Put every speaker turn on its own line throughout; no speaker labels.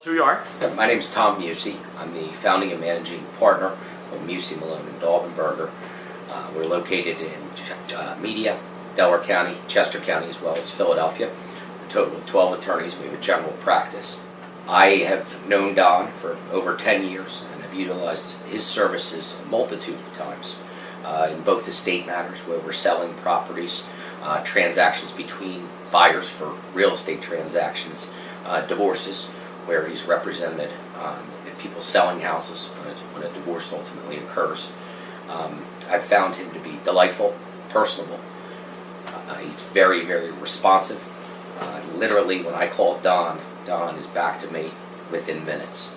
Who you are?
My name is Tom Musey. I'm the founding and managing partner of Musey, Malone and Daubenberger. We're located in Media, Delaware County, Chester County, as well as Philadelphia. A total of 12 attorneys. We have a general practice. I have known Don for over 10 years and have utilized his services a multitude of times in both estate matters where we're selling properties, transactions between buyers for real estate transactions, divorces, where he's represented people selling houses when a divorce ultimately occurs. I've found him to be delightful, personable. He's very, very responsive. Literally, when I call Don is back to me within minutes.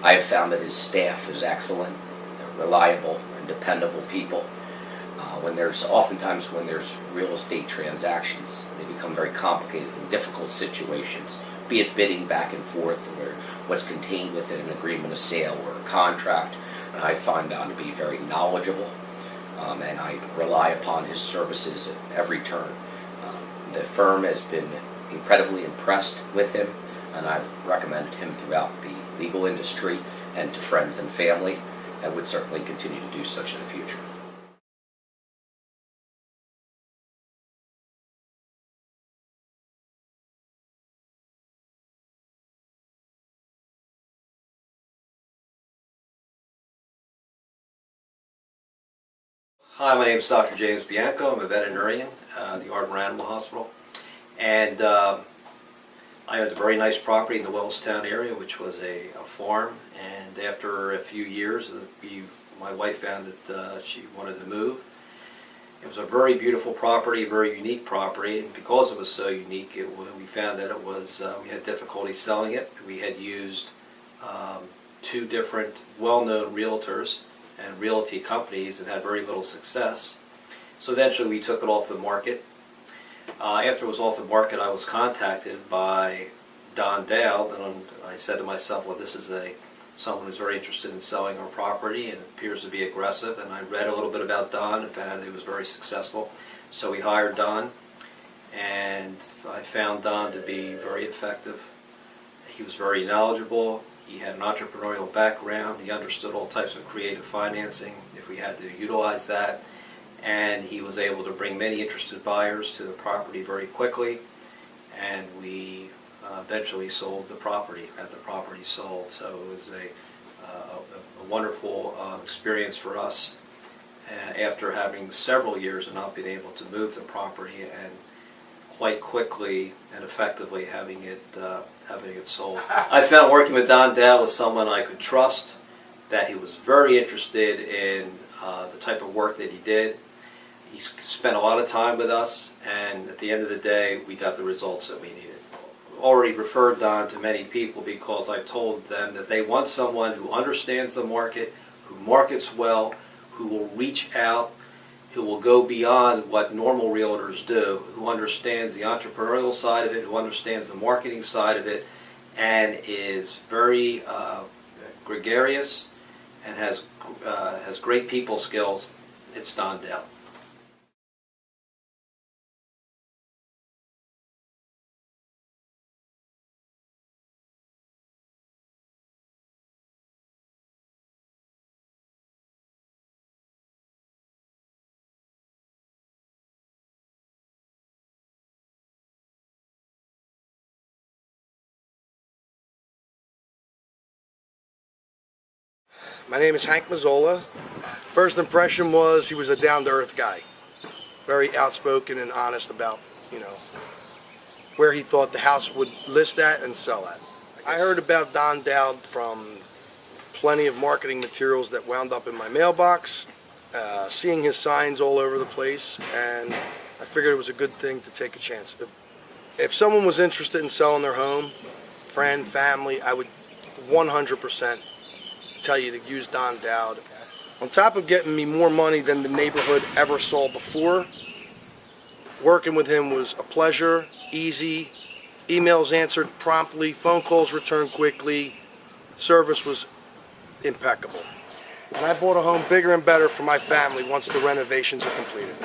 I have found that his staff is excellent, they're reliable and dependable people. Oftentimes when there's real estate transactions, they become very complicated and difficult situations, be it bidding back and forth or what's contained within an agreement of sale or a contract. And I find Don to be very knowledgeable, and I rely upon his services at every turn. The firm has been incredibly impressed with him, and I've recommended him throughout the legal industry and to friends and family, and would certainly continue to do such in the future.
Hi, my name is Dr. James Bianco. I'm a veterinarian at the Ardmore Animal Hospital. And I owned a very nice property in the Wellestown area, which was a farm. And after a few years, my wife found that she wanted to move. It was a very beautiful property, a very unique property. And because it was so unique, we found that we had difficulty selling it. We had used two different well-known realtors and realty companies and had very little success. So eventually we took it off the market. After it was off the market, I was contacted by Don Dowd, and I said to myself, well, this is someone who's very interested in selling our property and appears to be aggressive. And I read a little bit about Don and found he was very successful. So we hired Don, and I found Don to be very effective. He was very knowledgeable. He had an entrepreneurial background. He understood all types of creative financing if we had to utilize that. And he was able to bring many interested buyers to the property very quickly. And we eventually sold the property, had the property sold. So it was a wonderful experience for us after having several years of not being able to move the property, and quite quickly and effectively having it sold. I found working with Don Dowd was someone I could trust, that he was very interested in the type of work that he did. He spent a lot of time with us, and at the end of the day, we got the results that we needed. Already referred Don to many people because I've told them that they want someone who understands the market, who markets well, who will reach out, who will go beyond what normal realtors do, who understands the entrepreneurial side of it, who understands the marketing side of it, and is very gregarious and has great people skills. It's Don Dowd.
My name is Hank Mazzola. First impression was he was a down-to-earth guy. Very outspoken and honest about, where he thought the house would list at and sell at. I heard about Don Dowd from plenty of marketing materials that wound up in my mailbox, seeing his signs all over the place, and I figured it was a good thing to take a chance. If someone was interested in selling their home, friend, family, I would 100% tell you to use Don Dowd. On top of getting me more money than the neighborhood ever saw before, working with him was a pleasure, easy, emails answered promptly, phone calls returned quickly, service was impeccable. And I bought a home bigger and better for my family once the renovations are completed.